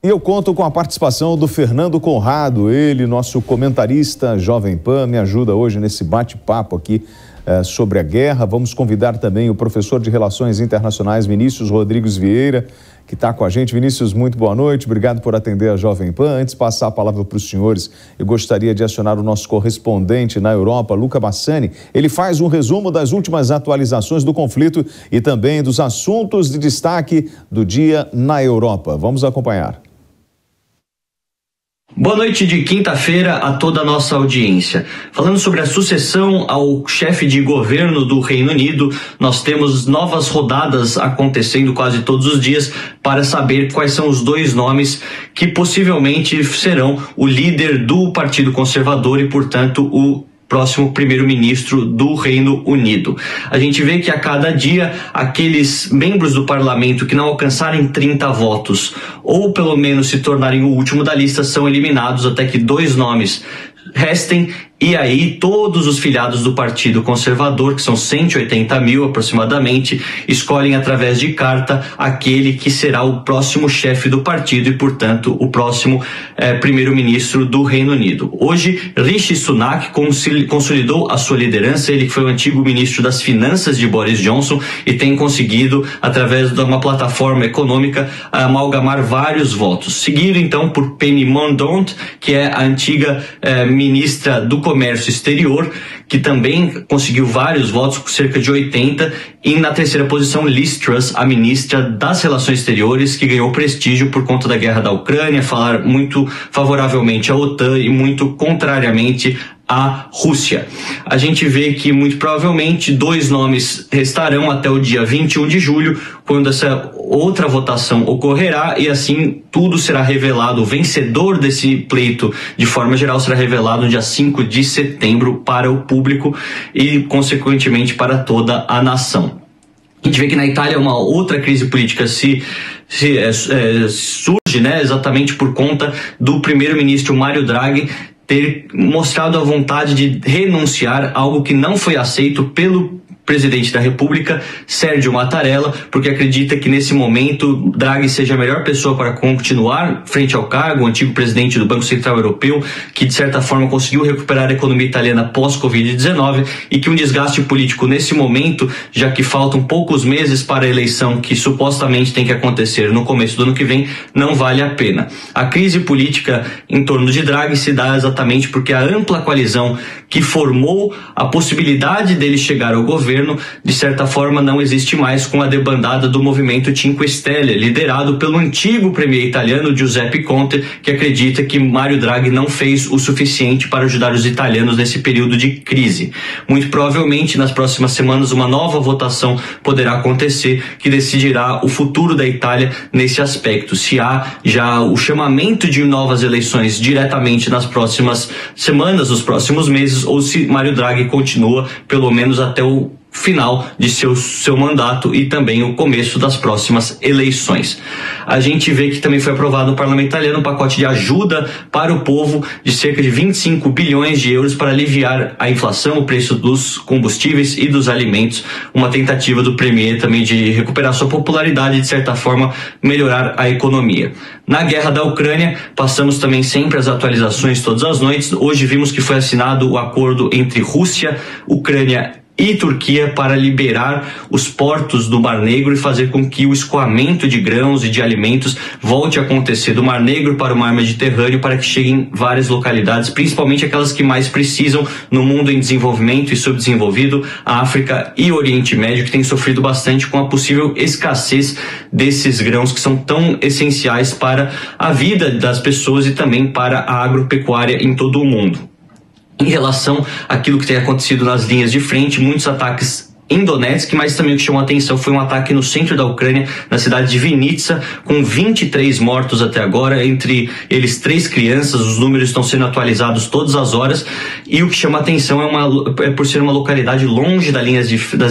E eu conto com a participação do Fernando Conrado, ele, nosso comentarista Jovem Pan, me ajuda hoje nesse bate-papo aqui sobre a guerra. Vamos convidar também o professor de Relações Internacionais, Vinícius Rodrigues Vieira, que está com a gente. Vinícius, muito boa noite, obrigado por atender a Jovem Pan. Antes de passar a palavra para os senhores, eu gostaria de acionar o nosso correspondente na Europa, Luca Bassani. Ele faz um resumo das últimas atualizações do conflito e também dos assuntos de destaque do dia na Europa. Vamos acompanhar. Boa noite de quinta-feira a toda a nossa audiência. Falando sobre a sucessão ao chefe de governo do Reino Unido, nós temos novas rodadas acontecendo quase todos os dias para saber quais são os dois nomes que possivelmente serão o líder do Partido Conservador e, portanto, o próximo primeiro-ministro do Reino Unido. A gente vê que a cada dia aqueles membros do parlamento que não alcançarem 30 votos ou pelo menos se tornarem o último da lista são eliminados até que dois nomes restem. E aí todos os filiados do Partido Conservador, que são 180 mil aproximadamente, escolhem através de carta aquele que será o próximo chefe do partido e, portanto, o próximo primeiro-ministro do Reino Unido. Hoje, Rishi Sunak consolidou a sua liderança, ele que foi o antigo ministro das Finanças de Boris Johnson e tem conseguido, através de uma plataforma econômica, amalgamar vários votos. Seguido, então, por Penny Mordaunt, que é a antiga ministra do Comércio Exterior, que também conseguiu vários votos, cerca de 80, e na terceira posição Liz Truss, a ministra das Relações Exteriores, que ganhou prestígio por conta da guerra da Ucrânia, falar muito favoravelmente à OTAN e muito contrariamente à Rússia. A gente vê que muito provavelmente dois nomes restarão até o dia 21 de julho, quando essa outra votação ocorrerá e assim tudo será revelado. O vencedor desse pleito, de forma geral, será revelado no dia 5 de setembro para o público e, consequentemente, para toda a nação. A gente vê que na Itália uma outra crise política surge, né, exatamente por conta do primeiro-ministro Mário Draghi ter mostrado a vontade de renunciar, algo que não foi aceito pelo presidente da República, Sérgio Mattarella, porque acredita que nesse momento Draghi seja a melhor pessoa para continuar frente ao cargo, o antigo presidente do Banco Central Europeu, que de certa forma conseguiu recuperar a economia italiana pós-Covid-19 e que um desgaste político nesse momento, já que faltam poucos meses para a eleição que supostamente tem que acontecer no começo do ano que vem, não vale a pena. A crise política em torno de Draghi se dá exatamente porque a ampla coalizão que formou a possibilidade dele chegar ao governo, de certa forma, não existe mais com a debandada do movimento Cinque Stelle, liderado pelo antigo premier italiano Giuseppe Conte, que acredita que Mário Draghi não fez o suficiente para ajudar os italianos nesse período de crise. Muito provavelmente, nas próximas semanas, uma nova votação poderá acontecer que decidirá o futuro da Itália nesse aspecto. Se há já o chamamento de novas eleições diretamente nas próximas semanas, nos próximos meses, ou se Mário Draghi continua pelo menos até o final de seu mandato e também o começo das próximas eleições. A gente vê que também foi aprovado no parlamento italiano um pacote de ajuda para o povo de cerca de 25 bilhões de euros para aliviar a inflação, o preço dos combustíveis e dos alimentos, uma tentativa do premier também de recuperar sua popularidade e, de certa forma, melhorar a economia. Na guerra da Ucrânia, passamos também sempre as atualizações todas as noites. Hoje vimos que foi assinado o acordo entre Rússia, Ucrânia e Turquia para liberar os portos do Mar Negro e fazer com que o escoamento de grãos e de alimentos volte a acontecer do Mar Negro para o Mar Mediterrâneo, para que cheguem várias localidades, principalmente aquelas que mais precisam no mundo em desenvolvimento e subdesenvolvido, a África e o Oriente Médio, que tem sofrido bastante com a possível escassez desses grãos que são tão essenciais para a vida das pessoas e também para a agropecuária em todo o mundo. Em relação àquilo que tem acontecido nas linhas de frente, muitos ataques em Donetsk, mas também o que chamou a atenção foi um ataque no centro da Ucrânia, na cidade de Vinnytsia, com 23 mortos até agora, entre eles 3 crianças. Os números estão sendo atualizados todas as horas, e o que chama a atenção é por ser uma localidade longe das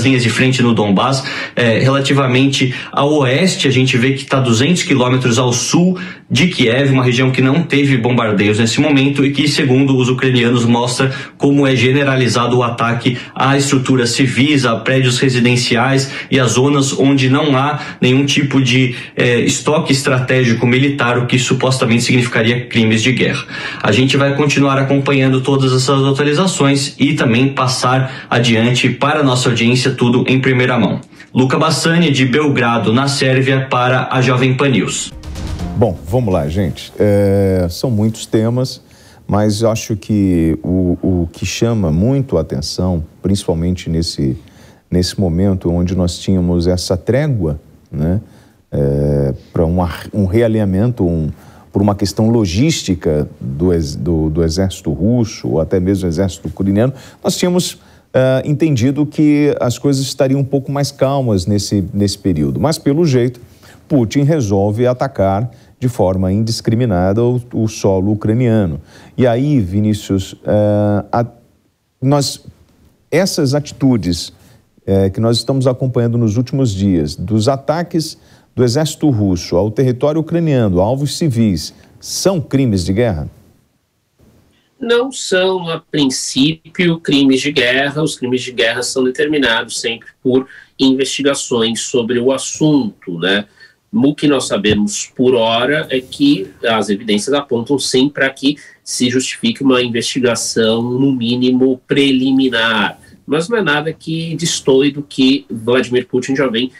linhas de frente no Donbass, relativamente ao oeste. A gente vê que está 200 quilômetros ao sul de Kiev, uma região que não teve bombardeios nesse momento e que, segundo os ucranianos, mostra como é generalizado o ataque a estruturas civis, a prédios residenciais e a zonas onde não há nenhum tipo de estoque estratégico militar, o que supostamente significaria crimes de guerra. A gente vai continuar acompanhando todas essas atualizações e também passar adiante para a nossa audiência tudo em primeira mão. Luca Bassani, de Belgrado, na Sérvia, para a Jovem Pan News. Bom, vamos lá, gente. São muitos temas, mas eu acho que o que chama muito a atenção, principalmente nesse momento onde nós tínhamos essa trégua, né, para um realinhamento, por uma questão logística do exército russo ou até mesmo do exército ucraniano, nós tínhamos entendido que as coisas estariam um pouco mais calmas nesse período. Mas, pelo jeito, Putin resolve atacar de forma indiscriminada o solo ucraniano. E aí, Vinícius, essas atitudes que nós estamos acompanhando nos últimos dias, dos ataques do exército russo ao território ucraniano, a alvos civis, são crimes de guerra? Não são, a princípio, crimes de guerra. Os crimes de guerra são determinados sempre por investigações sobre o assunto, né? O que nós sabemos por hora é que as evidências apontam sim para que se justifique uma investigação, no mínimo, preliminar. Mas não é nada que destoe do que Vladimir Putin já vem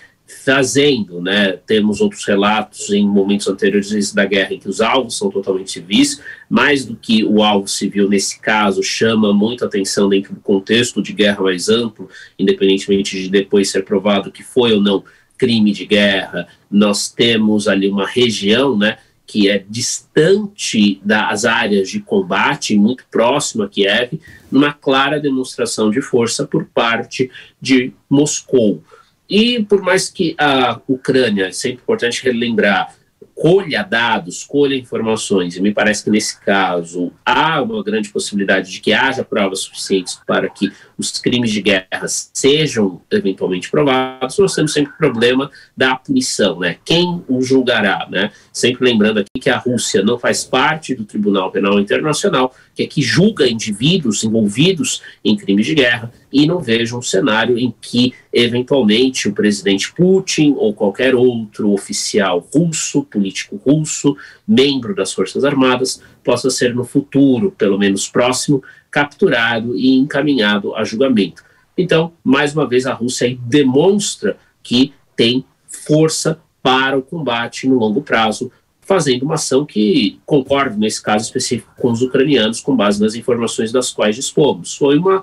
fazendo, né? Temos outros relatos em momentos anteriores da guerra em que os alvos são totalmente civis, mais do que o alvo civil nesse caso chama muita atenção dentro do contexto de guerra mais amplo, independentemente de depois ser provado que foi ou não crime de guerra. Nós temos ali uma região, né, que é distante das áreas de combate, muito próxima a Kiev, numa clara demonstração de força por parte de Moscou. E por mais que a Ucrânia, é sempre importante relembrar, colha dados, colha informações, e me parece que nesse caso há uma grande possibilidade de que haja provas suficientes para que os crimes de guerra sejam eventualmente provados, nós temos sempre o problema da punição, né? Quem o julgará, né? Sempre lembrando aqui que a Rússia não faz parte do Tribunal Penal Internacional, que é que julga indivíduos envolvidos em crimes de guerra, e não vejo um cenário em que, eventualmente, o presidente Putin ou qualquer outro oficial russo, político russo, membro das Forças Armadas, possa ser no futuro, pelo menos próximo, capturado e encaminhado a julgamento. Então, mais uma vez, a Rússia aí demonstra que tem força para o combate no longo prazo, fazendo uma ação que, concordo nesse caso específico com os ucranianos, com base nas informações das quais dispomos. Foi uma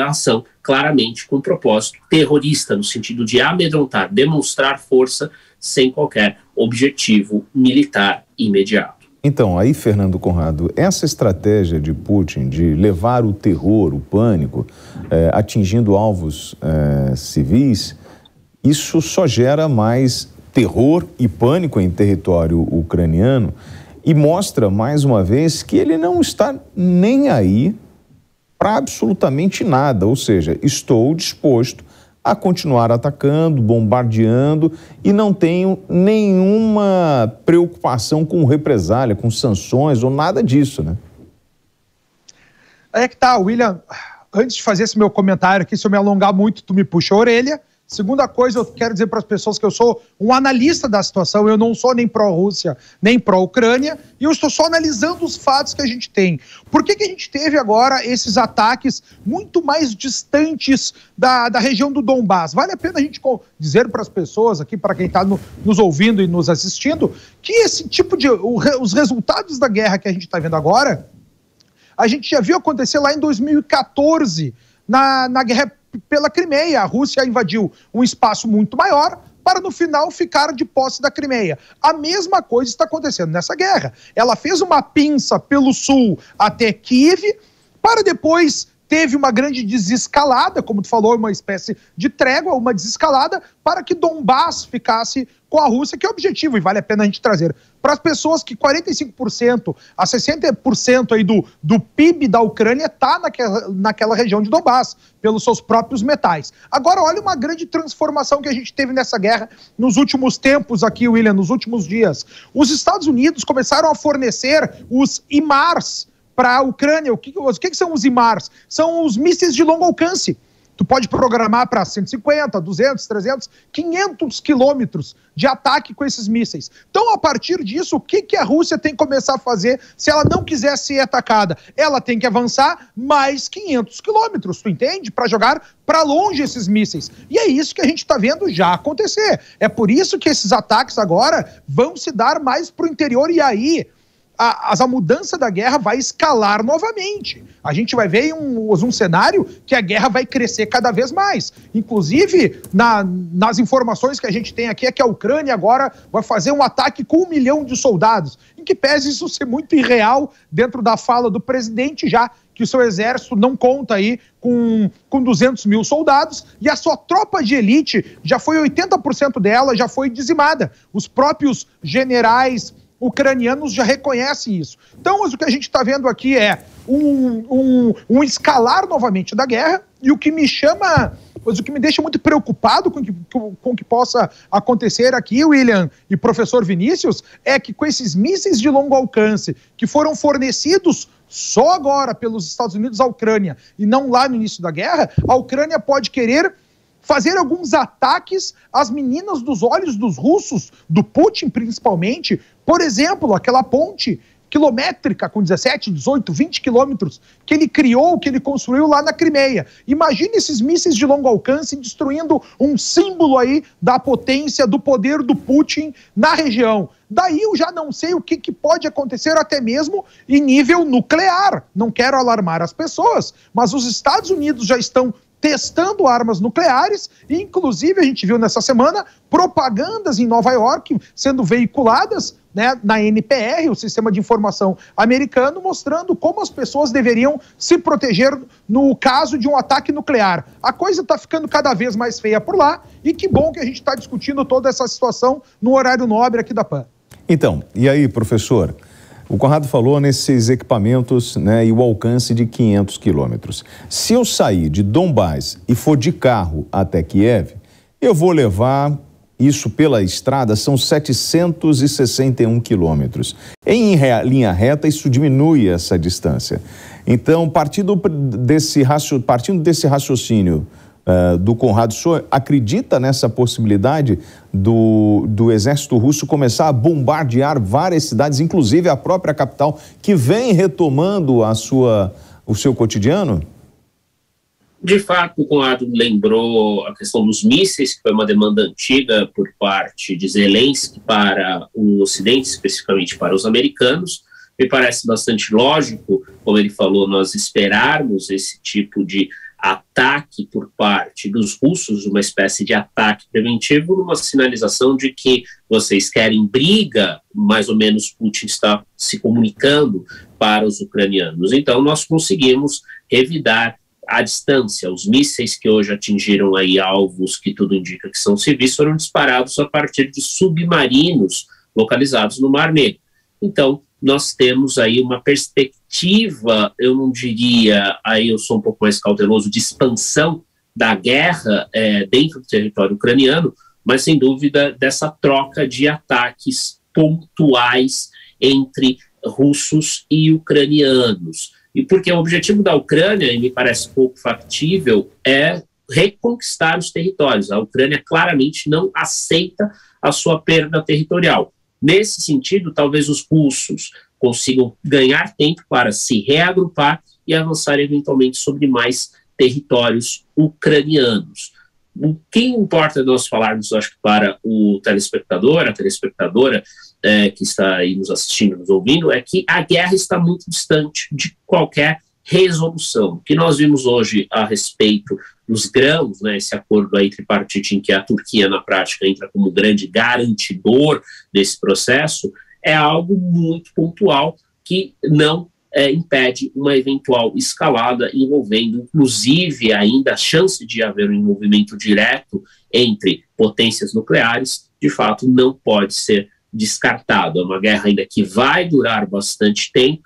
ação claramente com propósito terrorista, no sentido de amedrontar, demonstrar força sem qualquer objetivo militar imediato. Então, aí, Fernando Conrado, essa estratégia de Putin de levar o terror, o pânico, atingindo alvos civis, isso só gera mais terror e pânico em território ucraniano e mostra, mais uma vez, que ele não está nem aí para absolutamente nada. Ou seja, estou disposto a continuar atacando, bombardeando e não tenho nenhuma preocupação com represália, com sanções ou nada disso, né? Aí é que tá, William, antes de fazer esse meu comentário aqui, se eu me alongar muito, tu me puxa a orelha. Segunda coisa, eu quero dizer para as pessoas que eu sou um analista da situação, eu não sou nem pró-Rússia, nem pró-Ucrânia, e eu estou só analisando os fatos que a gente tem. Por que a gente teve agora esses ataques muito mais distantes da região do Donbás? Vale a pena a gente dizer para as pessoas aqui, para quem está nos ouvindo e nos assistindo, que esse tipo de... os resultados da guerra que a gente está vendo agora, a gente já viu acontecer lá em 2014, na guerra pela Crimeia. A Rússia invadiu um espaço muito maior para, no final, ficar de posse da Crimeia. A mesma coisa está acontecendo nessa guerra. Ela fez uma pinça pelo sul até Kiev, para depois teve uma grande desescalada, como tu falou, uma espécie de trégua, uma desescalada, para que Donbás ficasse com a Rússia, que é o objetivo, e vale a pena a gente trazer para as pessoas que 45% a 60% aí do PIB da Ucrânia está naquela região de Donbás, pelos seus próprios metais. Agora, olha uma grande transformação que a gente teve nessa guerra nos últimos tempos aqui, William, nos últimos dias. Os Estados Unidos começaram a fornecer os HIMARS para a Ucrânia. O que são os HIMARS? São os mísseis de longo alcance. Tu pode programar para 150, 200, 300, 500 quilômetros de ataque com esses mísseis. Então, a partir disso, o que a Rússia tem que começar a fazer se ela não quiser ser atacada? Ela tem que avançar mais 500 quilômetros, tu entende? Para jogar para longe esses mísseis. E é isso que a gente está vendo já acontecer. É por isso que esses ataques agora vão se dar mais para o interior, e aí a mudança da guerra vai escalar novamente. A gente vai ver um cenário que a guerra vai crescer cada vez mais. Inclusive, nas informações que a gente tem aqui, é que a Ucrânia agora vai fazer um ataque com 1 milhão de soldados, em que pese isso ser muito irreal dentro da fala do presidente, já que o seu exército não conta aí com 200 mil soldados, e a sua tropa de elite, já foi 80% dela, já foi dizimada. Os próprios generais ucranianos já reconhecem isso. Então, mas o que a gente está vendo aqui é um escalar novamente da guerra, e o que me chama, mas o que me deixa muito preocupado com o que possa acontecer aqui, William e professor Vinícius, é que com esses mísseis de longo alcance que foram fornecidos só agora pelos Estados Unidos à Ucrânia e não lá no início da guerra, a Ucrânia pode querer fazer alguns ataques às meninas dos olhos dos russos, do Putin principalmente. Por exemplo, aquela ponte quilométrica com 17, 18, 20 quilômetros que ele criou, que ele construiu lá na Crimeia. Imagine esses mísseis de longo alcance destruindo um símbolo aí da potência, do poder do Putin na região. Daí eu já não sei o que pode acontecer até mesmo em nível nuclear. Não quero alarmar as pessoas, mas os Estados Unidos já estão testando armas nucleares, e inclusive a gente viu nessa semana propagandas em Nova York sendo veiculadas, né, na NPR, o Sistema de Informação Americano, mostrando como as pessoas deveriam se proteger no caso de um ataque nuclear. A coisa está ficando cada vez mais feia por lá, e que bom que a gente está discutindo toda essa situação no horário nobre aqui da PAN. Então, e aí, professor? O Conrado falou nesses equipamentos, né, e o alcance de 500 quilômetros. Se eu sair de Donbás e for de carro até Kiev, eu vou levar isso pela estrada, são 761 quilômetros. Em linha reta, isso diminui essa distância. Então, partindo desse raciocínio do Conrado, o senhor acredita nessa possibilidade do exército russo começar a bombardear várias cidades, inclusive a própria capital, que vem retomando o seu cotidiano? De fato, o Conrado lembrou a questão dos mísseis, que foi uma demanda antiga por parte de Zelensky para o Ocidente, especificamente para os americanos. Me parece bastante lógico, como ele falou, nós esperarmos esse tipo de ataque por parte dos russos, uma espécie de ataque preventivo, numa sinalização de que vocês querem briga, mais ou menos Putin está se comunicando para os ucranianos. Então nós conseguimos revidar à distância. Os mísseis que hoje atingiram aí alvos que tudo indica que são civis foram disparados a partir de submarinos localizados no Mar Negro. Então nós temos aí uma perspectiva, eu não diria, aí eu sou um pouco mais cauteloso, de expansão da guerra dentro do território ucraniano, mas sem dúvida dessa troca de ataques pontuais entre russos e ucranianos. E porque o objetivo da Ucrânia, e me parece pouco factível, é reconquistar os territórios. A Ucrânia claramente não aceita a sua perda territorial. Nesse sentido, talvez os russos consigam ganhar tempo para se reagrupar e avançar eventualmente sobre mais territórios ucranianos. O que importa nós falarmos, acho que para o telespectador, a telespectadora que está aí nos assistindo, nos ouvindo, é que a guerra está muito distante de qualquer resolução. O que nós vimos hoje a respeito dos grãos, né, esse acordo aí tripartite em que a Turquia, na prática, entra como grande garantidor desse processo, é algo muito pontual que não impede uma eventual escalada envolvendo, inclusive, ainda a chance de haver um envolvimento direto entre potências nucleares, de fato, não pode ser descartado. É uma guerra ainda que vai durar bastante tempo,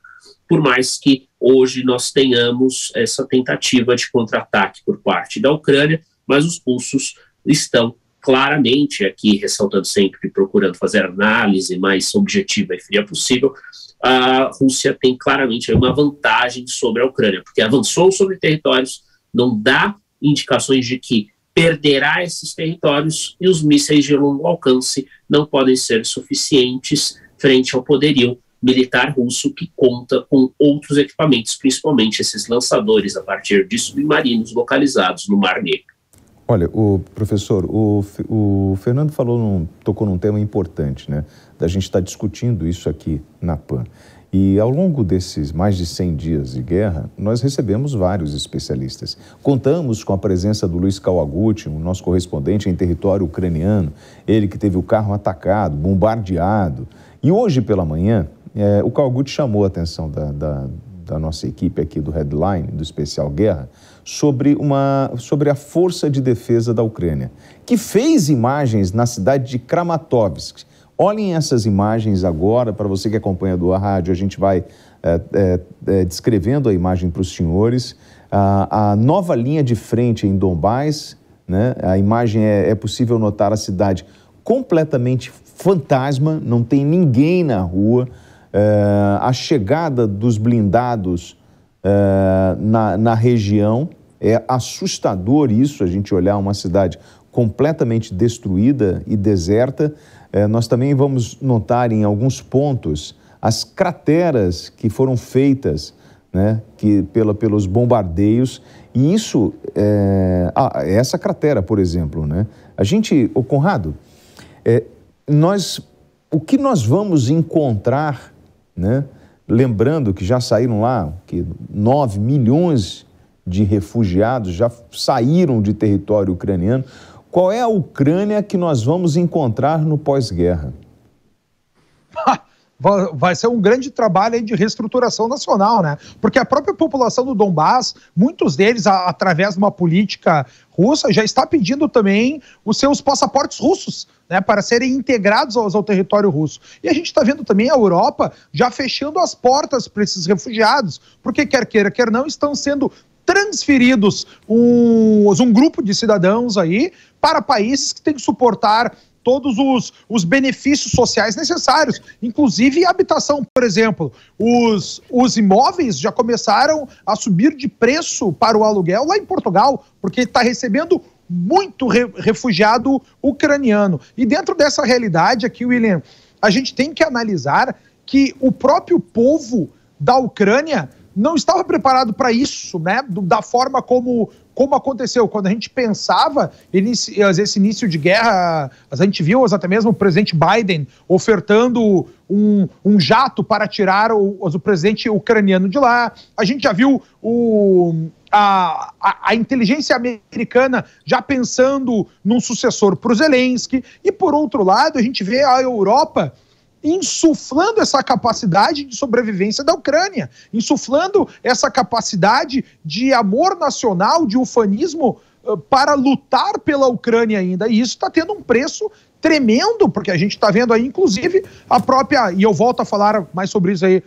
por mais que hoje nós tenhamos essa tentativa de contra-ataque por parte da Ucrânia, mas os russos estão claramente aqui, ressaltando sempre, procurando fazer análise mais objetiva e fria possível. A Rússia tem claramente uma vantagem sobre a Ucrânia, porque avançou sobre territórios, não dá indicações de que perderá esses territórios, e os mísseis de longo alcance não podem ser suficientes frente ao poderio militar russo, que conta com outros equipamentos, principalmente esses lançadores a partir de submarinos localizados no Mar Negro. Olha, professor, o Fernando tocou num tema importante, né? Da gente estar discutindo isso aqui na PAN. E ao longo desses mais de 100 dias de guerra, nós recebemos vários especialistas. Contamos com a presença do Luiz Kawaguchi, o nosso correspondente em território ucraniano, ele que teve o carro atacado, bombardeado. E hoje pela manhã, o Kawaguchi chamou a atenção da nossa equipe aqui do Headline, do Especial Guerra, sobre a Força de Defesa da Ucrânia, que fez imagens na cidade de Kramatorsk. Olhem essas imagens agora, para você que acompanha do rádio, a gente vai descrevendo a imagem para os senhores. A nova linha de frente em Donbás, né? A imagem é possível notar a cidade completamente fantasma, não tem ninguém na rua. A chegada dos blindados na região, é assustador isso, a gente olhar uma cidade completamente destruída e deserta. Nós também vamos notar em alguns pontos as crateras que foram feitas, né, pelos bombardeios, e isso, essa cratera, por exemplo, né? Conrado, o que nós vamos encontrar, né? Lembrando que já saíram lá, que 9 milhões de refugiados já saíram de território ucraniano. Qual é a Ucrânia que nós vamos encontrar no pós-guerra? Vai ser um grande trabalho aí de reestruturação nacional, né? Porque a própria população do Donbás, muitos deles, através de uma política russa, já está pedindo também os seus passaportes russos, né, para serem integrados ao território russo. E a gente está vendo também a Europa já fechando as portas para esses refugiados, porque quer queira, quer não, estão sendo transferidos um grupo de cidadãos aí para países que têm que suportar todos os benefícios sociais necessários, inclusive habitação, por exemplo. Os imóveis já começaram a subir de preço para o aluguel lá em Portugal, porque está recebendo muito refugiado ucraniano. E dentro dessa realidade aqui, William, a gente tem que analisar que o próprio povo da Ucrânia não estava preparado para isso, né? Da forma como aconteceu. Quando a gente pensava esse início de guerra, a gente viu até mesmo o presidente Biden ofertando um jato para tirar o presidente ucraniano de lá. A gente já viu a inteligência americana já pensando num sucessor para o Zelensky. E, por outro lado, a gente vê a Europa insuflando essa capacidade de sobrevivência da Ucrânia, insuflando essa capacidade de amor nacional, de ufanismo para lutar pela Ucrânia ainda. E isso está tendo um preço tremendo, porque a gente está vendo aí, inclusive, a própria, e eu volto a falar mais sobre isso aí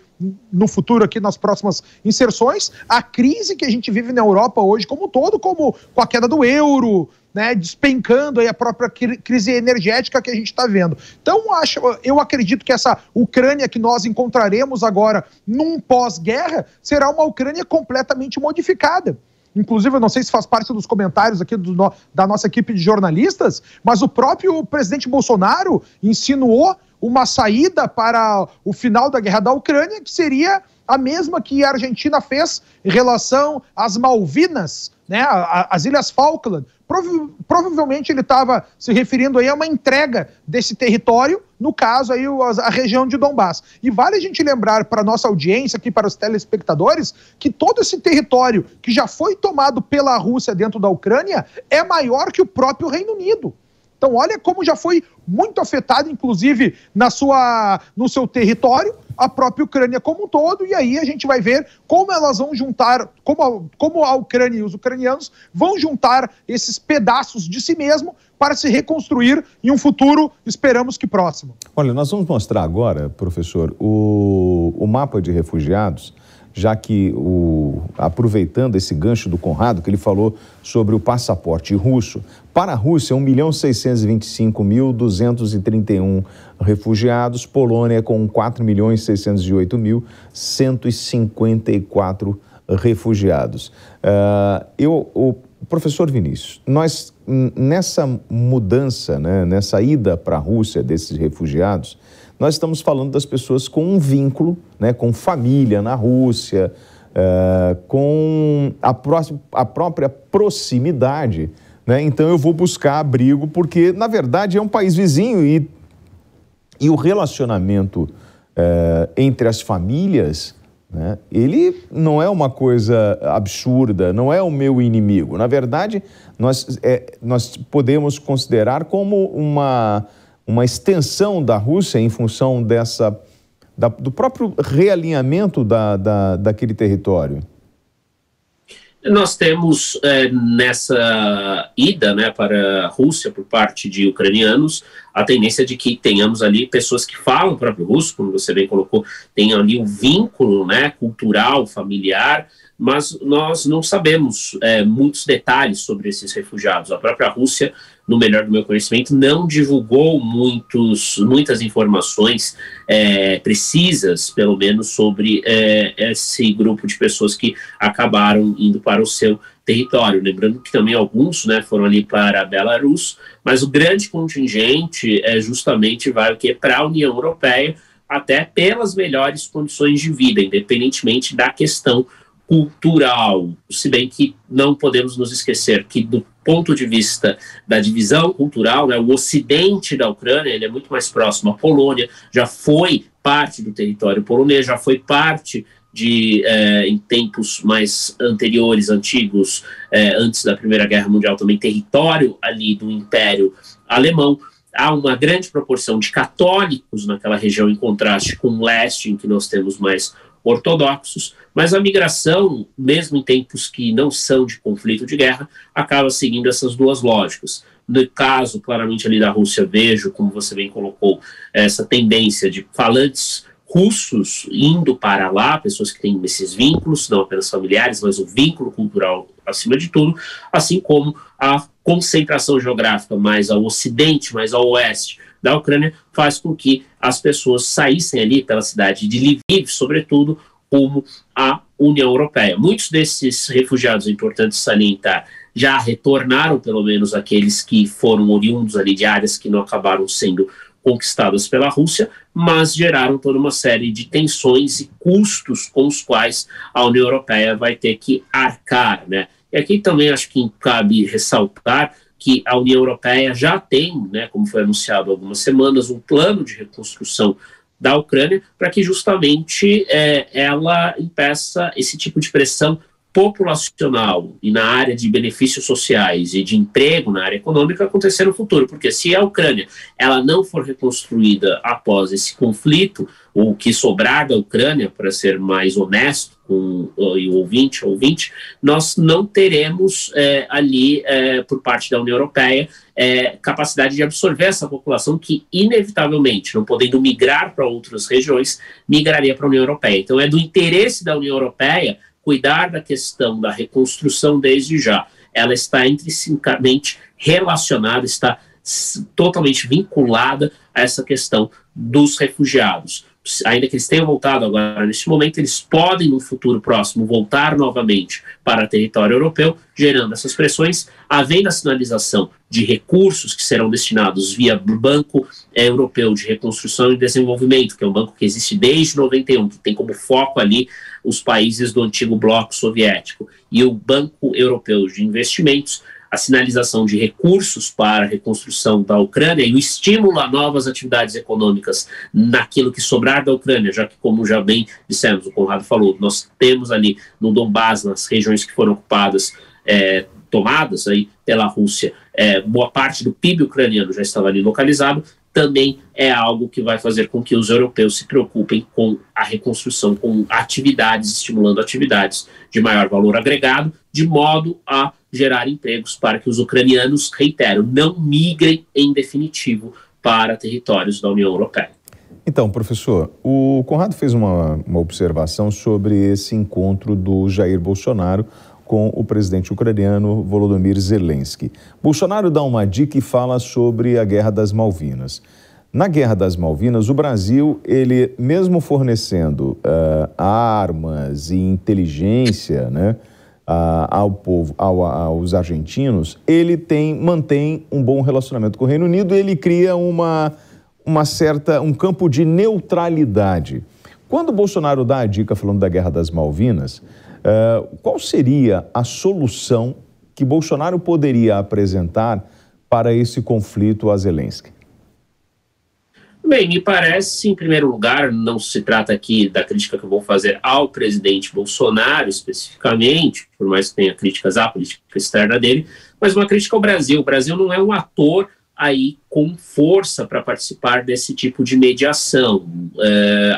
no futuro, aqui nas próximas inserções, a crise que a gente vive na Europa hoje como um todo, como com a queda do euro, né, despencando aí a própria crise energética que a gente está vendo. Então, eu acredito que essa Ucrânia que nós encontraremos agora num pós-guerra será uma Ucrânia completamente modificada. Inclusive, eu não sei se faz parte dos comentários aqui da nossa equipe de jornalistas, mas o próprio presidente Bolsonaro insinuou uma saída para o final da guerra da Ucrânia, que seria a mesma que a Argentina fez em relação às Malvinas, né, as Ilhas Falkland. Provavelmente ele estava se referindo aí a uma entrega desse território, no caso aí a região de Donbás. E vale a gente lembrar para a nossa audiência aqui, para os telespectadores, que todo esse território que já foi tomado pela Rússia dentro da Ucrânia é maior que o próprio Reino Unido. Então olha como já foi muito afetado, inclusive no seu território, a própria Ucrânia como um todo, e aí a gente vai ver como elas vão juntar, como a Ucrânia e os ucranianos vão juntar esses pedaços de si mesmo para se reconstruir em um futuro, esperamos que próximo. Olha, nós vamos mostrar agora, professor, o mapa de refugiados, já que, aproveitando esse gancho do Conrado, que ele falou sobre o passaporte russo, para a Rússia, 1.625.231 refugiados, Polônia com 4.608.154 refugiados. Professor Vinícius, nós, nessa mudança, né, nessa ida para a Rússia desses refugiados, nós estamos falando das pessoas com um vínculo, né, com família na Rússia, com a própria proximidade, né? Então eu vou buscar abrigo porque, na verdade, é um país vizinho e o relacionamento entre as famílias, né, ele não é uma coisa absurda, não é o meu inimigo. Na verdade, nós podemos considerar como uma extensão da Rússia em função do próprio realinhamento daquele território. Nós temos nessa ida, né, para a Rússia por parte de ucranianos a tendência de que tenhamos ali pessoas que falam o próprio russo, como você bem colocou, tem ali um vínculo, né, cultural, familiar, mas nós não sabemos muitos detalhes sobre esses refugiados. A própria Rússia, no melhor do meu conhecimento, não divulgou muitas informações precisas, pelo menos, sobre esse grupo de pessoas que acabaram indo para o seu território. Lembrando que também alguns, né, foram ali para a Belarus, mas o grande contingente justamente vai para a União Europeia, até pelas melhores condições de vida, independentemente da questão cultural, se bem que não podemos nos esquecer que do ponto de vista da divisão cultural, né, o ocidente da Ucrânia ele é muito mais próximo à Polônia, já foi parte do território polonês, já foi parte em tempos mais anteriores, antigos, antes da Primeira Guerra Mundial, também território ali do Império Alemão. Há uma grande proporção de católicos naquela região, em contraste com o leste, em que nós temos mais ortodoxos, mas a migração, mesmo em tempos que não são de conflito de guerra, acaba seguindo essas duas lógicas. No caso, claramente, ali da Rússia, vejo, como você bem colocou, essa tendência de falantes russos indo para lá, pessoas que têm esses vínculos, não apenas familiares, mas o vínculo cultural acima de tudo, assim como a concentração geográfica mais ao ocidente, mais ao oeste da Ucrânia, faz com que as pessoas saíssem ali pela cidade de Lviv, sobretudo, como a União Europeia. Muitos desses refugiados, é importante salientar, já retornaram, pelo menos aqueles que foram oriundos ali de áreas que não acabaram sendo conquistadas pela Rússia, mas geraram toda uma série de tensões e custos com os quais a União Europeia vai ter que arcar, né? E aqui também acho que cabe ressaltar que a União Europeia já tem, né, como foi anunciado há algumas semanas, um plano de reconstrução da Ucrânia para que justamente ela impeça esse tipo de pressão populacional e na área de benefícios sociais e de emprego na área econômica acontecer no futuro, porque se a Ucrânia ela não for reconstruída após esse conflito, o que sobrar da Ucrânia, para ser mais honesto com o ouvinte, nós não teremos ali, por parte da União Europeia, capacidade de absorver essa população que, inevitavelmente, não podendo migrar para outras regiões, migraria para a União Europeia. Então, é do interesse da União Europeia cuidar da questão da reconstrução desde já. Ela está intrinsecamente relacionada, está totalmente vinculada a essa questão dos refugiados. Ainda que eles tenham voltado agora neste momento, eles podem no futuro próximo voltar novamente para o território europeu, gerando essas pressões, havendo a sinalização de recursos que serão destinados via Banco Europeu de Reconstrução e Desenvolvimento, que é um banco que existe desde 91, que tem como foco ali os países do antigo bloco soviético, e o Banco Europeu de Investimentos, a sinalização de recursos para a reconstrução da Ucrânia e o estímulo a novas atividades econômicas naquilo que sobrar da Ucrânia, já que, como já bem dissemos, o Conrado falou, nós temos ali no Donbás, nas regiões que foram ocupadas, tomadas aí pela Rússia, boa parte do PIB ucraniano já estava ali localizado, também é algo que vai fazer com que os europeus se preocupem com a reconstrução, com atividades, estimulando atividades de maior valor agregado, de modo a gerar empregos para que os ucranianos, reitero, não migrem em definitivo para territórios da União Europeia. Então, professor, o Conrado fez uma observação sobre esse encontro do Jair Bolsonaro com o presidente ucraniano Volodymyr Zelensky. Bolsonaro dá uma dica e fala sobre a Guerra das Malvinas. Na Guerra das Malvinas, o Brasil, ele mesmo fornecendo armas e inteligência, né, ao povo, aos argentinos, ele mantém um bom relacionamento com o Reino Unido e ele cria um campo de neutralidade. Quando o Bolsonaro dá a dica falando da Guerra das Malvinas, qual seria a solução que Bolsonaro poderia apresentar para esse conflito a Zelensky? Bem, me parece, em primeiro lugar, não se trata aqui da crítica que eu vou fazer ao presidente Bolsonaro especificamente, por mais que tenha críticas à política externa dele, mas uma crítica ao Brasil. O Brasil não é um ator aí com força para participar desse tipo de mediação.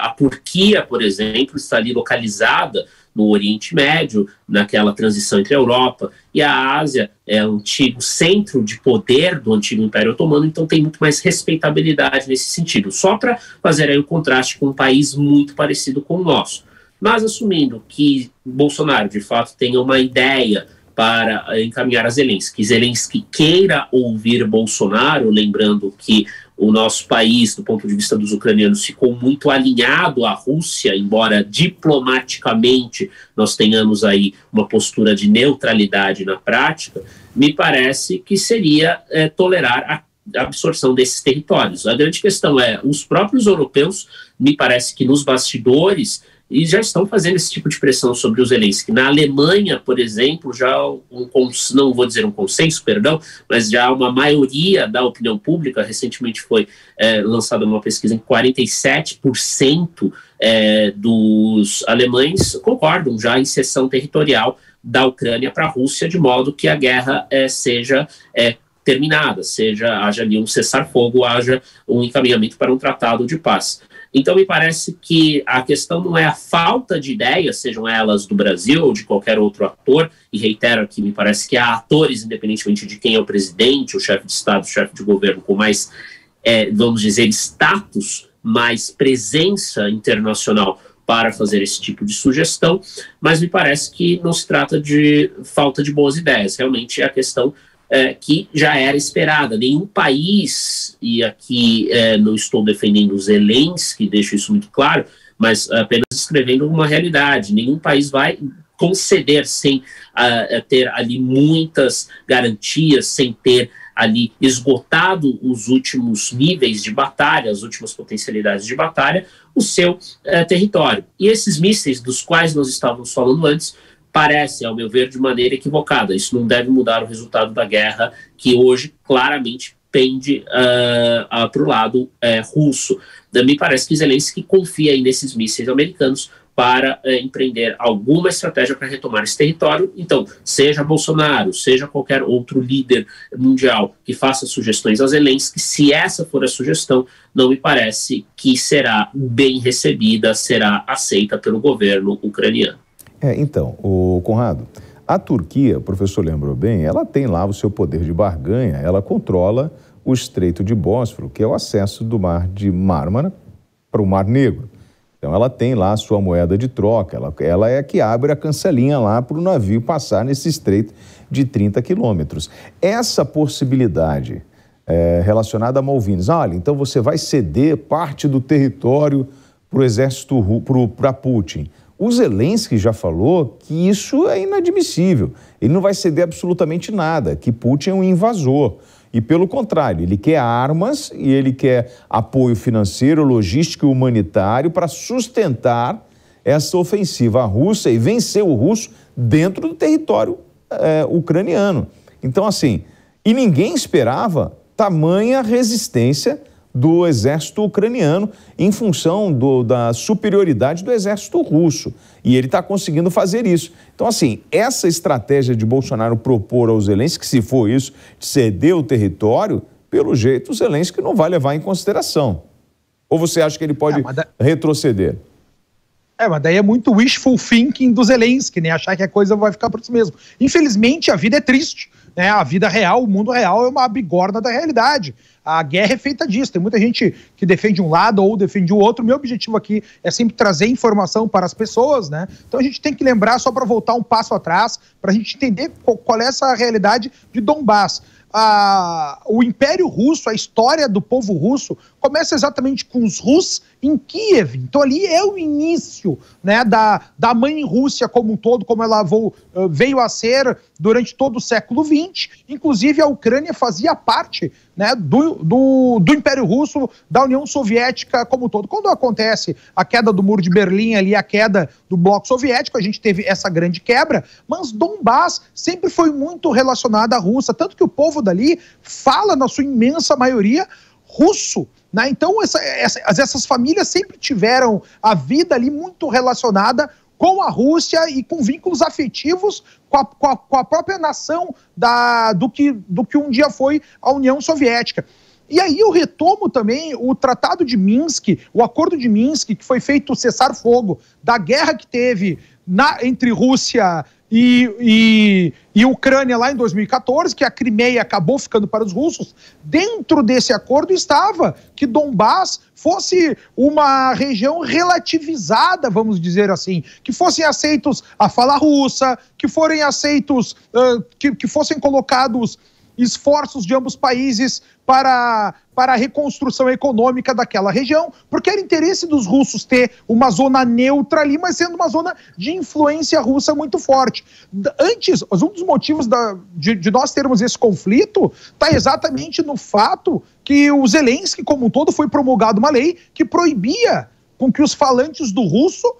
A Turquia, por exemplo, está ali localizada no Oriente Médio, naquela transição entre a Europa e a Ásia, é o antigo centro de poder do antigo Império Otomano, então tem muito mais respeitabilidade nesse sentido, só para fazer aí o contraste com um país muito parecido com o nosso. Mas assumindo que Bolsonaro, de fato, tenha uma ideia para encaminhar a Zelensky, Zelensky queira ouvir Bolsonaro, lembrando que o nosso país, do ponto de vista dos ucranianos, ficou muito alinhado à Rússia, embora diplomaticamente nós tenhamos aí uma postura de neutralidade na prática, me parece que seria tolerar a absorção desses territórios. A grande questão é, os próprios europeus, me parece que nos bastidores, e já estão fazendo esse tipo de pressão sobre os Zelensky. Na Alemanha, por exemplo, já não vou dizer um consenso, perdão, mas já uma maioria da opinião pública, recentemente foi lançada uma pesquisa em 47% dos alemães concordam já em cessão territorial da Ucrânia para a Rússia, de modo que a guerra seja terminada, haja ali um cessar-fogo, haja um encaminhamento para um tratado de paz. Então, me parece que a questão não é a falta de ideias, sejam elas do Brasil ou de qualquer outro ator, e reitero aqui, me parece que há atores, independentemente de quem é o presidente, o chefe de Estado, o chefe de governo, com mais, vamos dizer, status, mais presença internacional para fazer esse tipo de sugestão, mas me parece que não se trata de falta de boas ideias, realmente é a questão que já era esperada. Nenhum país, e aqui não estou defendendo os Zelensky, deixo isso muito claro, mas apenas escrevendo uma realidade, nenhum país vai conceder sem ter ali muitas garantias, sem ter ali esgotado os últimos níveis de batalha, as últimas potencialidades de batalha, o seu território. E esses mísseis dos quais nós estávamos falando antes, parece, ao meu ver, de maneira equivocada. Isso não deve mudar o resultado da guerra, que hoje claramente pende para o lado russo. Me parece que Zelensky confia aí nesses mísseis americanos para empreender alguma estratégia para retomar esse território. Então, seja Bolsonaro, seja qualquer outro líder mundial que faça sugestões a Zelensky, se essa for a sugestão, não me parece que será bem recebida, será aceita pelo governo ucraniano. Então, o Conrado, a Turquia, o professor lembrou bem, ela tem lá o seu poder de barganha, ela controla o Estreito de Bósforo, que é o acesso do Mar de Mármara para o Mar Negro. Então, ela tem lá a sua moeda de troca, ela é a que abre a cancelinha lá para o navio passar nesse estreito de 30 quilômetros. Essa possibilidade relacionada a Malvinas, olha, então você vai ceder parte do território para o exército, para Putin. O Zelensky já falou que isso é inadmissível. Ele não vai ceder absolutamente nada, que Putin é um invasor. E, pelo contrário, ele quer armas e ele quer apoio financeiro, logístico e humanitário para sustentar essa ofensiva russa e vencer o russo dentro do território ucraniano. Então, assim, e ninguém esperava tamanha resistência do exército ucraniano em função da superioridade do exército russo. E ele está conseguindo fazer isso. Então, assim, essa estratégia de Bolsonaro propor ao Zelensky, se for isso, de ceder o território, pelo jeito o Zelensky não vai levar em consideração. Ou você acha que ele pode retroceder? Mas daí é muito wishful thinking do Zelensky, né? Achar que a coisa vai ficar por isso mesmo. Infelizmente, a vida é triste, né? A vida real, o mundo real é uma bigorna da realidade. A guerra é feita disso. Tem muita gente que defende um lado ou defende o outro. Meu objetivo aqui é sempre trazer informação para as pessoas, né? Então a gente tem que lembrar, só para voltar um passo atrás, para a gente entender qual é essa realidade de Donbass. O Império Russo, a história do povo russo, começa exatamente com os russos em Kiev. Então ali é o início, né, da mãe Rússia como um todo, como ela veio a ser durante todo o século XX. Inclusive a Ucrânia fazia parte, né, do Império Russo, da União Soviética como um todo. Quando acontece a queda do Muro de Berlim, ali a queda do Bloco Soviético, a gente teve essa grande quebra, mas Donbass sempre foi muito relacionado à Rússia, tanto que o povo dali fala, na sua imensa maioria, russo, né? Então essas famílias sempre tiveram a vida ali muito relacionada com a Rússia e com vínculos afetivos com a própria nação do que um dia foi a União Soviética. E aí eu retomo também o Tratado de Minsk, o Acordo de Minsk, que foi feito cessar-fogo da guerra que teve entre Rússia e Ucrânia lá em 2014, que a Crimeia acabou ficando para os russos. Dentro desse acordo estava que Donbass fosse uma região relativizada, vamos dizer assim, que fossem aceitos a fala russa, que fossem aceitos, que fossem colocados esforços de ambos países para a reconstrução econômica daquela região, porque era interesse dos russos ter uma zona neutra ali, mas sendo uma zona de influência russa muito forte. Antes, um dos motivos de nós termos esse conflito está exatamente no fato que o Zelensky, como um todo, foi promulgada uma lei que proibia com que os falantes do russo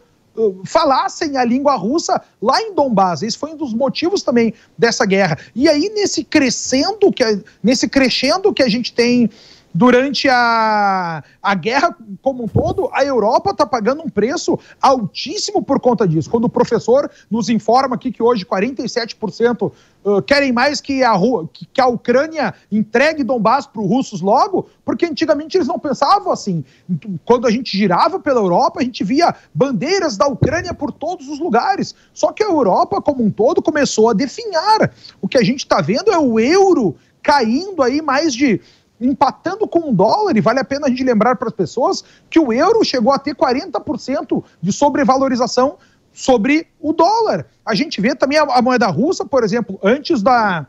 falassem a língua russa lá em Donbass. Esse foi um dos motivos também dessa guerra. E aí, nesse crescendo que a gente tem durante a guerra como um todo, a Europa está pagando um preço altíssimo por conta disso. Quando o professor nos informa aqui que hoje 47% querem mais que a Ucrânia entregue Donbass para os russos logo, porque antigamente eles não pensavam assim. Quando a gente girava pela Europa, a gente via bandeiras da Ucrânia por todos os lugares. Só que a Europa como um todo começou a definhar. O que a gente está vendo é o euro caindo aí empatando com o dólar, e vale a pena a gente lembrar para as pessoas que o euro chegou a ter 40% de sobrevalorização sobre o dólar. A gente vê também a moeda russa, por exemplo, antes da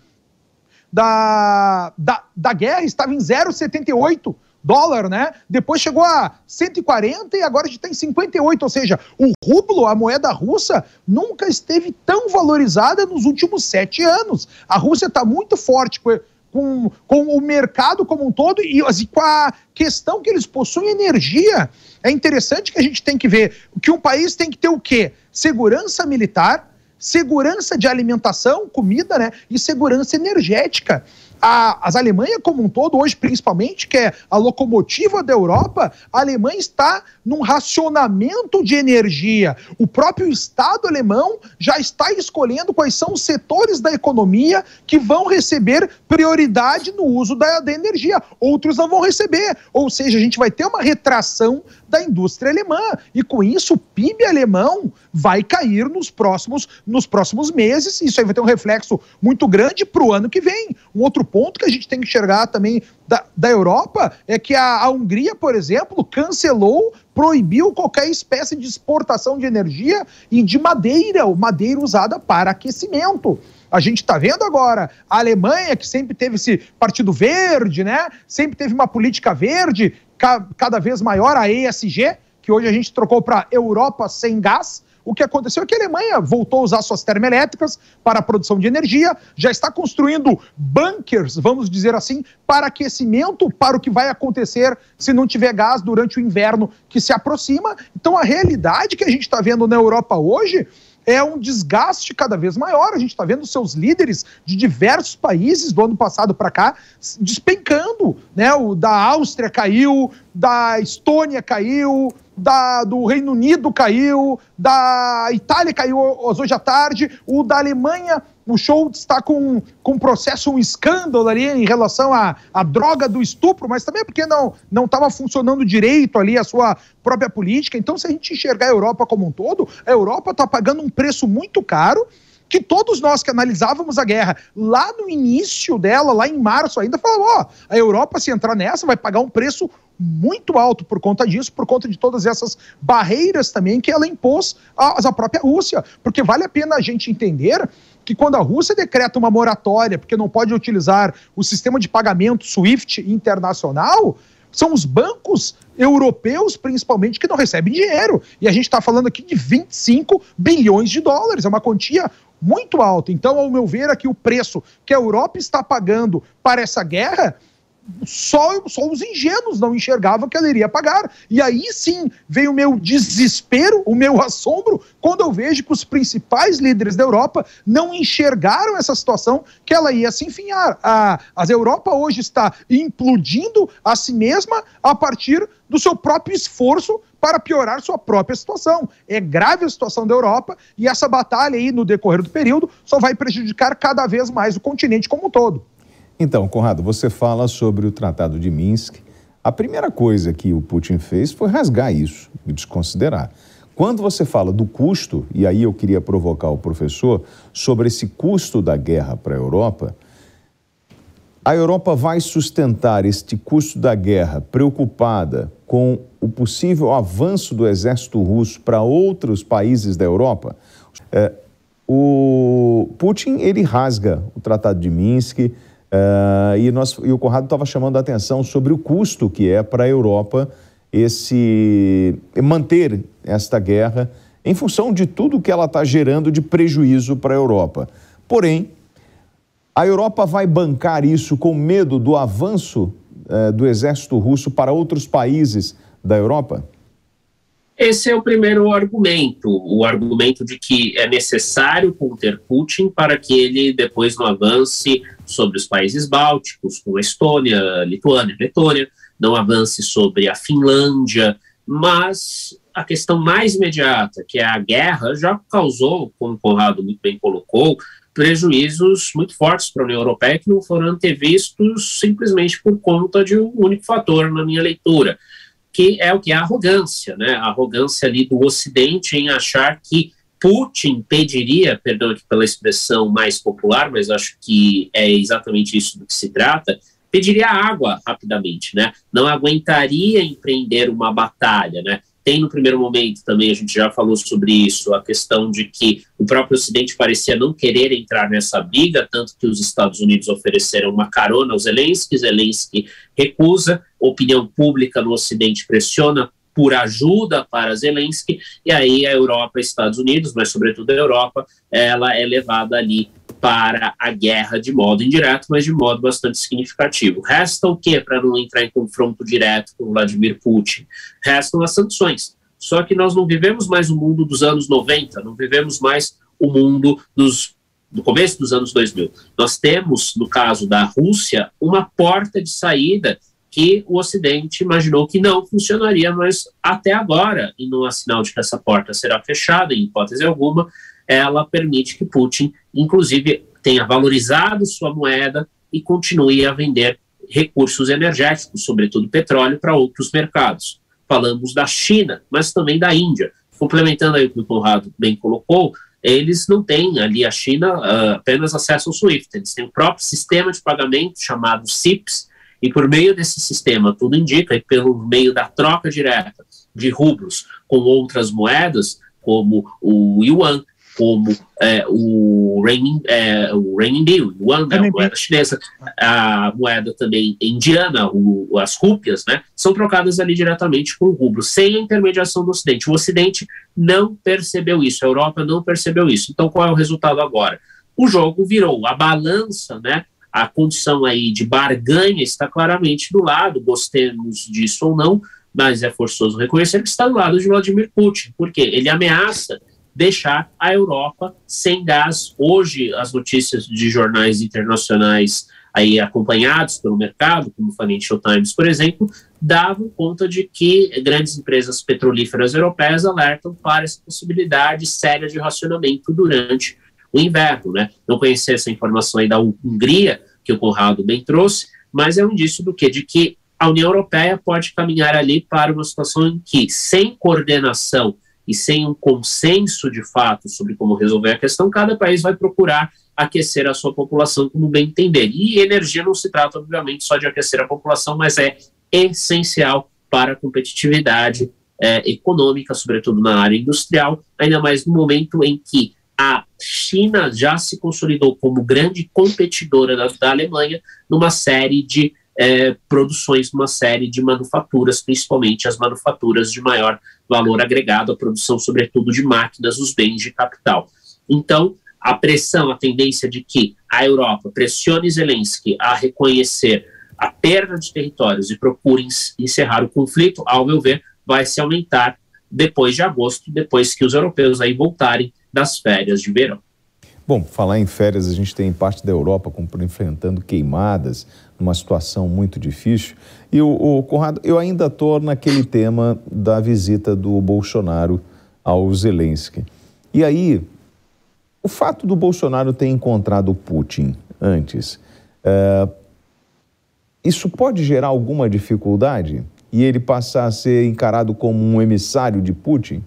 guerra estava em 0,78 dólar, né? Depois chegou a 140 e agora a gente está em 58, ou seja, o rublo, a moeda russa, nunca esteve tão valorizada nos últimos 7 anos. A Rússia está muito forte com o mercado como um todo e com a questão que eles possuem energia. É interessante que a gente tem que ver que um país tem que ter o quê? Segurança militar, segurança de alimentação, comida, né? E segurança energética. As Alemanha como um todo, hoje principalmente, que é a locomotiva da Europa, a Alemanha está num racionamento de energia. O próprio Estado alemão já está escolhendo quais são os setores da economia que vão receber prioridade no uso da energia. Outros não vão receber. Ou seja, a gente vai ter uma retração da indústria alemã. E com isso, o PIB alemão vai cair nos próximos meses. Isso aí vai ter um reflexo muito grande para o ano que vem. Um outro ponto que a gente tem que enxergar também da Europa é que a Hungria, por exemplo, proibiu qualquer espécie de exportação de energia e de madeira usada para aquecimento. A gente está vendo agora a Alemanha, que sempre teve esse partido verde, né? Sempre teve uma política verde cada vez maior, a ESG, que hoje a gente trocou para Europa sem gás. O que aconteceu é que a Alemanha voltou a usar suas termoelétricas para a produção de energia, já está construindo bunkers, vamos dizer assim, para aquecimento, para o que vai acontecer se não tiver gás durante o inverno que se aproxima. Então a realidade que a gente está vendo na Europa hoje é um desgaste cada vez maior. A gente está vendo seus líderes de diversos países do ano passado para cá despencando, né? O da Áustria caiu, da Estônia caiu, do Reino Unido caiu, da Itália caiu hoje à tarde, o da Alemanha, o Scholz está com um processo, um escândalo ali em relação à droga do estupro, mas também porque não estava funcionando direito ali a sua própria política. Então, se a gente enxergar a Europa como um todo, a Europa está pagando um preço muito caro, que todos nós que analisávamos a guerra lá no início dela, lá em março ainda, falavam, a Europa, se entrar nessa, vai pagar um preço muito alto por conta disso, por conta de todas essas barreiras também que ela impôs à própria Rússia. Porque vale a pena a gente entender que quando a Rússia decreta uma moratória, porque não pode utilizar o sistema de pagamento SWIFT internacional, são os bancos europeus, principalmente, que não recebem dinheiro. E a gente está falando aqui de 25 bilhões de dólares, é uma quantia muito alta. Então, ao meu ver, aqui o preço que a Europa está pagando para essa guerra, só os ingênuos não enxergavam que ela iria pagar. E aí sim veio o meu desespero, o meu assombro, quando eu vejo que os principais líderes da Europa não enxergaram essa situação, que ela ia se enfinhar. A Europa hoje está implodindo a si mesma a partir do seu próprio esforço para piorar sua própria situação. É grave a situação da Europa e essa batalha aí no decorrer do período só vai prejudicar cada vez mais o continente como um todo. Então, Conrado, você fala sobre o Tratado de Minsk. A primeira coisa que o Putin fez foi rasgar isso e desconsiderar. Quando você fala do custo, e aí eu queria provocar o professor, sobre esse custo da guerra para a Europa vai sustentar este custo da guerra preocupada com o possível avanço do exército russo para outros países da Europa? O Putin, ele rasga o Tratado de Minsk, e o Conrado estava chamando a atenção sobre o custo que é para a Europa manter esta guerra em função de tudo que ela está gerando de prejuízo para a Europa. Porém, a Europa vai bancar isso com medo do avanço do exército russo para outros países da Europa? Esse é o primeiro argumento, o argumento de que é necessário conter Putin para que ele depois não avance sobre os países bálticos, como a Estônia, Lituânia, Letônia, não avance sobre a Finlândia, mas a questão mais imediata, que é a guerra, já causou, como o Conrado muito bem colocou, prejuízos muito fortes para a União Europeia que não foram antevistos simplesmente por conta de um único fator na minha leitura, que é o que é a arrogância, né? A arrogância ali do Ocidente em achar que Putin pediria, perdão aqui pela expressão mais popular, mas acho que é exatamente isso do que se trata, pediria água rapidamente, né? Não aguentaria empreender uma batalha, né? Tem no primeiro momento também, a gente já falou sobre isso, a questão de que o próprio Ocidente parecia não querer entrar nessa briga, tanto que os Estados Unidos ofereceram uma carona ao Zelensky recusa, opinião pública no Ocidente pressiona por ajuda para Zelensky, e aí a Europa e Estados Unidos, mas sobretudo a Europa, ela é levada ali para a guerra de modo indireto, mas de modo bastante significativo. Resta o quê para não entrar em confronto direto com Vladimir Putin? Restam as sanções. Só que nós não vivemos mais o mundo dos anos 90, não vivemos mais o mundo do começo dos anos 2000. Nós temos, no caso da Rússia, uma porta de saída que o Ocidente imaginou que não funcionaria, mas até agora, e não há sinal de que essa porta será fechada, em hipótese alguma, ela permite que Putin, inclusive, tenha valorizado sua moeda e continue a vender recursos energéticos, sobretudo petróleo, para outros mercados. Falamos da China, mas também da Índia. Complementando aí o que o Conrado bem colocou, eles não têm ali, a China, apenas acesso ao SWIFT, eles têm o próprio sistema de pagamento chamado CIPS, e por meio desse sistema, tudo indica, e pelo meio da troca direta de rublos com outras moedas, como o yuan, como o renminbi, o yuan, né, a moeda chinesa, a moeda também indiana, as rúpias, né, são trocadas ali diretamente com o rublo, sem a intermediação do Ocidente. O Ocidente não percebeu isso, a Europa não percebeu isso. Então, qual é o resultado agora? O jogo virou, a balança, né, a condição aí de barganha está claramente do lado, gostemos disso ou não, mas é forçoso reconhecer que está do lado de Vladimir Putin, porque ele ameaça deixar a Europa sem gás. Hoje, as notícias de jornais internacionais aí acompanhados pelo mercado, como o Financial Times, por exemplo, davam conta de que grandes empresas petrolíferas europeias alertam para essa possibilidade séria de racionamento durante o inverno, né? Não conhecer essa informação aí da Hungria, que o Conrado bem trouxe, mas é um indício do quê? De que a União Europeia pode caminhar ali para uma situação em que, sem coordenação e sem um consenso de fato sobre como resolver a questão, cada país vai procurar aquecer a sua população como bem entender. E energia não se trata, obviamente, só de aquecer a população, mas é essencial para a competitividade econômica, sobretudo na área industrial, ainda mais no momento em que a China já se consolidou como grande competidora da Alemanha numa série de produções, numa série de manufaturas, principalmente as manufaturas de maior valor agregado, a produção, sobretudo, de máquinas, os bens de capital. Então, a pressão, a tendência de que a Europa pressione Zelensky a reconhecer a perda de territórios e procure encerrar o conflito, ao meu ver, vai se aumentar depois de agosto, depois que os europeus aí voltarem das férias de verão. Bom, falar em férias, a gente tem parte da Europa enfrentando queimadas, numa situação muito difícil. E o Conrado, eu ainda estou naquele tema da visita do Bolsonaro ao Zelensky. E aí, o fato do Bolsonaro ter encontrado o Putin antes, isso pode gerar alguma dificuldade? E ele passar a ser encarado como um emissário de Putin?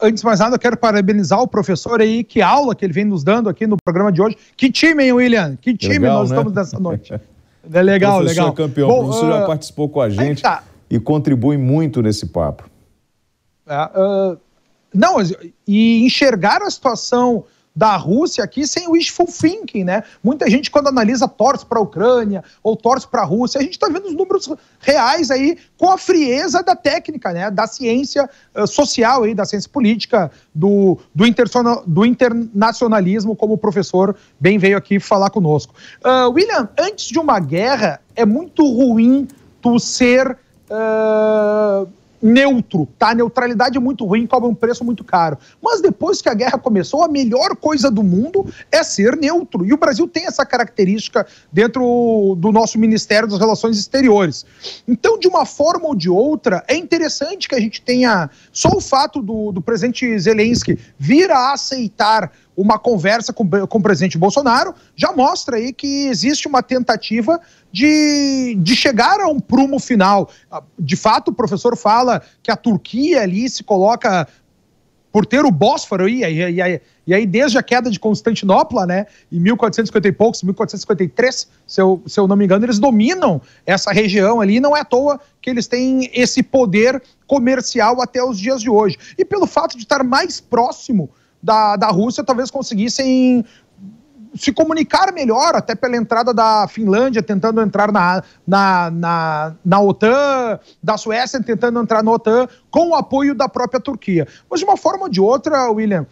Antes de mais nada, eu quero parabenizar o professor aí, que aula que ele vem nos dando aqui no programa de hoje. Que time, hein, William? Que time legal, nós estamos nessa noite. É legal, professor legal. Campeão, o professor já participou com a gente e contribui muito nesse papo. Não, e enxergar a situação da Rússia aqui sem wishful thinking, né? Muita gente, quando analisa, torce para a Ucrânia ou torce para a Rússia. A gente está vendo os números reais aí com a frieza da técnica, né? Da ciência social, aí, da ciência política, do internacionalismo, como o professor bem veio aqui falar conosco. William, antes de uma guerra, é muito ruim tu ser neutro, tá? A neutralidade é muito ruim, cobra um preço muito caro. Mas depois que a guerra começou, a melhor coisa do mundo é ser neutro. E o Brasil tem essa característica dentro do nosso Ministério das Relações Exteriores. Então, de uma forma ou de outra, é interessante que a gente tenha só o fato do presidente Zelensky vir a aceitar uma conversa com o presidente Bolsonaro, já mostra aí que existe uma tentativa de chegar a um prumo final. De fato, o professor fala que a Turquia ali se coloca por ter o Bósforo e aí desde a queda de Constantinopla, né, em 1450 e poucos, 1453, se eu não me engano, eles dominam essa região ali, e não é à toa que eles têm esse poder comercial até os dias de hoje. E pelo fato de estar mais próximo da Rússia, talvez conseguissem se comunicar melhor, até pela entrada da Finlândia tentando entrar na OTAN, da Suécia tentando entrar na OTAN, com o apoio da própria Turquia. Mas de uma forma ou de outra, William,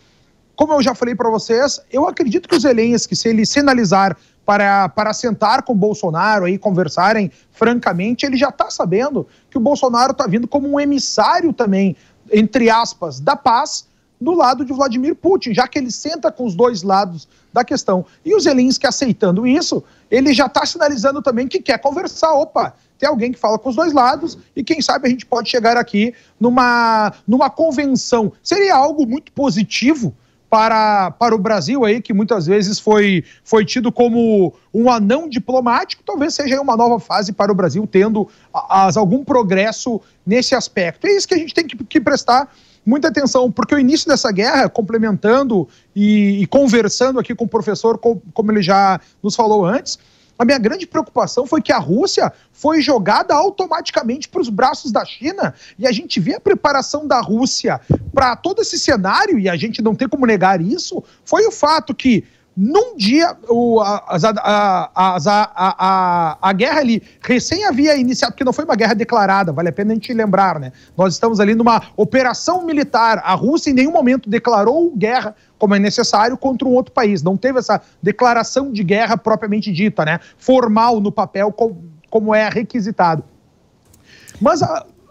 como eu já falei para vocês, eu acredito que o Zelensky, se ele sinalizar para sentar com o Bolsonaro e conversarem francamente, ele já está sabendo que o Bolsonaro está vindo como um emissário também, entre aspas, da paz, do lado de Vladimir Putin, já que ele senta com os dois lados da questão. E o Zelensky aceitando isso, ele já está sinalizando também que quer conversar. Opa, tem alguém que fala com os dois lados e quem sabe a gente pode chegar aqui numa convenção. Seria algo muito positivo para o Brasil aí, que muitas vezes foi tido como um anão diplomático. Talvez seja uma nova fase para o Brasil, tendo algum progresso nesse aspecto. É isso que a gente tem que prestar muita atenção, porque o início dessa guerra, complementando e conversando aqui com o professor, como ele já nos falou antes, a minha grande preocupação foi que a Rússia foi jogada automaticamente para os braços da China, e a gente vê a preparação da Rússia para todo esse cenário, e a gente não tem como negar isso, foi o fato que num dia, a guerra ali recém havia iniciado, porque não foi uma guerra declarada, vale a pena a gente lembrar, né? Nós estamos ali numa operação militar. A Rússia em nenhum momento declarou guerra, como é necessário, contra um outro país. Não teve essa declaração de guerra propriamente dita, né? Formal no papel, como é requisitado. Mas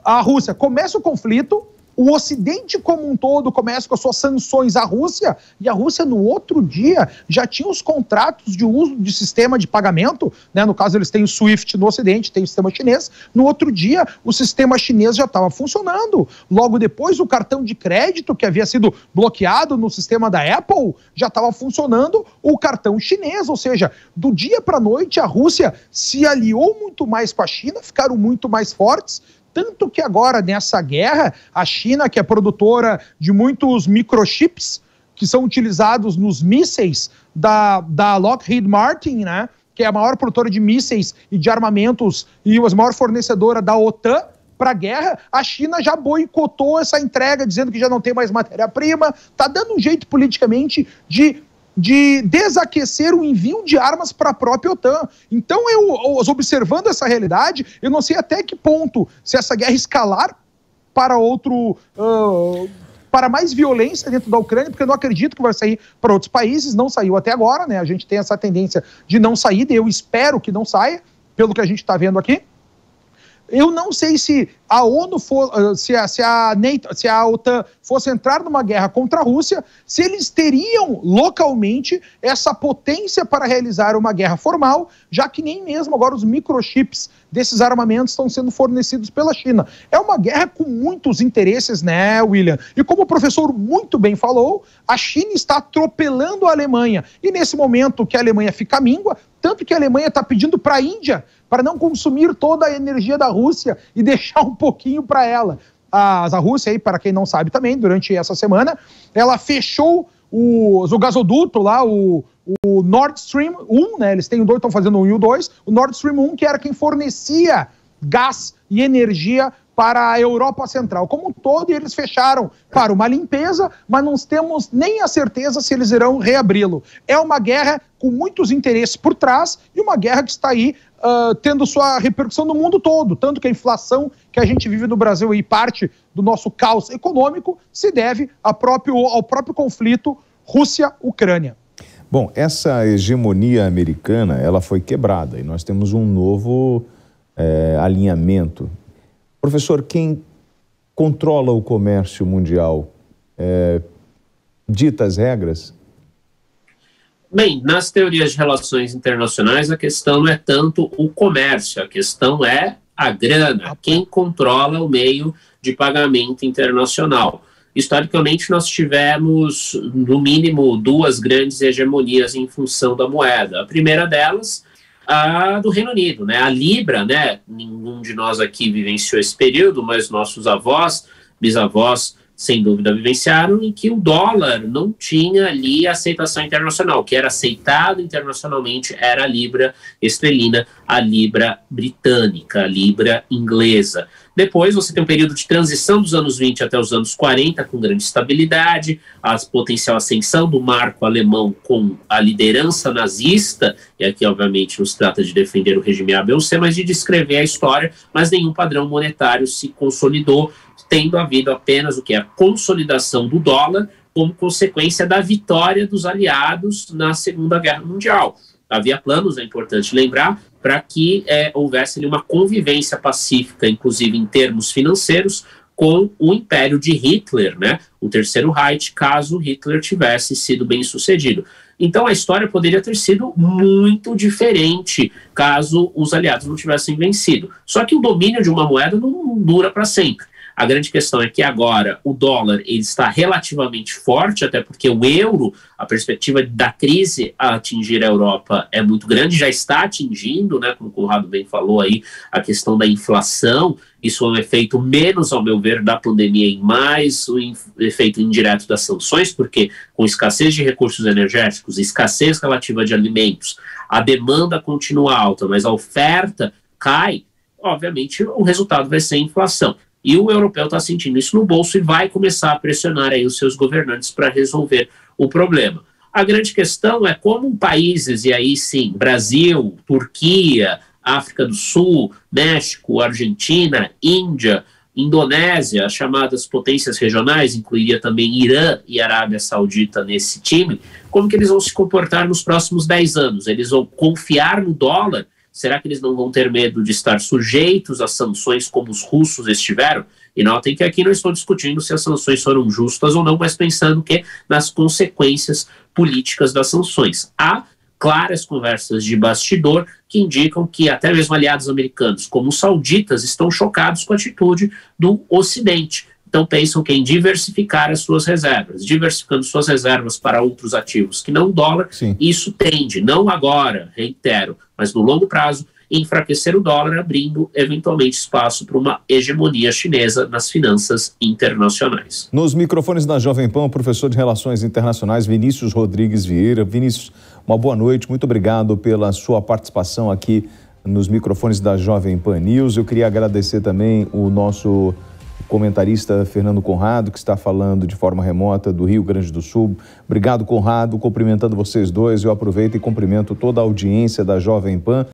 a Rússia começa o conflito, o Ocidente como um todo começa com as suas sanções à Rússia, e a Rússia no outro dia já tinha os contratos de uso de sistema de pagamento, né? No caso eles têm o SWIFT no Ocidente, tem o sistema chinês, no outro dia o sistema chinês já estava funcionando, logo depois o cartão de crédito que havia sido bloqueado no sistema da Apple, já estava funcionando o cartão chinês, ou seja, do dia para a noite a Rússia se aliou muito mais com a China, ficaram muito mais fortes, tanto que agora, nessa guerra, a China, que é produtora de muitos microchips que são utilizados nos mísseis da Lockheed Martin, né, que é a maior produtora de mísseis e de armamentos e a maior fornecedora da OTAN para a guerra, a China já boicotou essa entrega, dizendo que já não tem mais matéria-prima, está dando um jeito politicamente de desaquecer o envio de armas para a própria OTAN. Então, observando essa realidade, eu não sei até que ponto, se essa guerra escalar para para mais violência dentro da Ucrânia, porque eu não acredito que vai sair para outros países, não saiu até agora, né? A gente tem essa tendência de não sair, eu espero que não saia, pelo que a gente está vendo aqui. Eu não sei se a ONU se a OTAN fosse entrar numa guerra contra a Rússia, se eles teriam localmente essa potência para realizar uma guerra formal, já que nem mesmo agora os microchips desses armamentos estão sendo fornecidos pela China. É uma guerra com muitos interesses, né, William? E como o professor muito bem falou, a China está atropelando a Alemanha. E nesse momento que a Alemanha fica míngua, tanto que a Alemanha está pedindo para a Índia para não consumir toda a energia da Rússia e deixar um pouquinho para ela. A Rússia, aí, para quem não sabe também, durante essa semana, ela fechou o gasoduto lá, o Nord Stream 1, né? Eles têm o 2, estão fazendo o 1 e o 2. O Nord Stream 1, que era quem fornecia gás e energia para a Europa Central como um todo, e eles fecharam para uma limpeza, mas não temos nem a certeza se eles irão reabri-lo. É uma guerra com muitos interesses por trás e uma guerra que está aí tendo sua repercussão no mundo todo, tanto que a inflação que a gente vive no Brasil e parte do nosso caos econômico se deve ao próprio conflito Rússia-Ucrânia. Bom, essa hegemonia americana, ela foi quebrada e nós temos um novo alinhamento. Professor, quem controla o comércio mundial dita as regras? Bem, nas teorias de relações internacionais, a questão não é tanto o comércio, a questão é a grana, quem controla o meio de pagamento internacional. Historicamente, nós tivemos, no mínimo, duas grandes hegemonias em função da moeda. A primeira delas, a do Reino Unido, né? A Libra, né? Nenhum de nós aqui vivenciou esse período, mas nossos avós, bisavós, sem dúvida vivenciaram, em que o dólar não tinha ali aceitação internacional. O que era aceitado internacionalmente era a libra esterlina, a libra britânica, a libra inglesa. Depois você tem um período de transição dos anos 20 até os anos 40, com grande estabilidade, a potencial ascensão do marco alemão com a liderança nazista, e aqui obviamente não se trata de defender o regime A, B ou C, mas de descrever a história, mas nenhum padrão monetário se consolidou, tendo havido apenas o que é a consolidação do dólar como consequência da vitória dos aliados na Segunda Guerra Mundial. Havia planos, é importante lembrar, para que houvesse ali uma convivência pacífica, inclusive em termos financeiros, com o império de Hitler, né? O Terceiro Reich, caso Hitler tivesse sido bem sucedido. Então a história poderia ter sido muito diferente caso os aliados não tivessem vencido. Só que o domínio de uma moeda não dura para sempre. A grande questão é que agora o dólar ele está relativamente forte, até porque o euro, a perspectiva da crise a atingir a Europa é muito grande, já está atingindo, né, como o Conrado bem falou aí, a questão da inflação. Isso é um efeito menos, ao meu ver, da pandemia e mais o efeito indireto das sanções, porque com escassez de recursos energéticos, escassez relativa de alimentos, a demanda continua alta, mas a oferta cai, obviamente o resultado vai ser a inflação. E o europeu está sentindo isso no bolso e vai começar a pressionar aí os seus governantes para resolver o problema. A grande questão é como países, e aí sim, Brasil, Turquia, África do Sul, México, Argentina, Índia, Indonésia, as chamadas potências regionais, incluiria também Irã e Arábia Saudita nesse time, como que eles vão se comportar nos próximos 10 anos? Eles vão confiar no dólar Será que eles não vão ter medo de estar sujeitos a sanções como os russos estiveram? E notem que aqui não estou discutindo se as sanções foram justas ou não, mas pensando que nas consequências políticas das sanções. Há claras conversas de bastidor que indicam que até mesmo aliados americanos, como os sauditas, estão chocados com a atitude do Ocidente. Então pensam que em diversificar as suas reservas, diversificando suas reservas para outros ativos que não o dólar, Sim. Isso tende, não agora, reitero, mas no longo prazo, enfraquecer o dólar, abrindo eventualmente espaço para uma hegemonia chinesa nas finanças internacionais. Nos microfones da Jovem Pan, o professor de Relações Internacionais, Vinícius Rodrigues Vieira. Vinícius, uma boa noite, muito obrigado pela sua participação aqui nos microfones da Jovem Pan News. Eu queria agradecer também o nosso comentarista Fernando Conrado, que está falando de forma remota do Rio Grande do Sul. Obrigado, Conrado, cumprimentando vocês dois. Eu aproveito e cumprimento toda a audiência da Jovem Pan.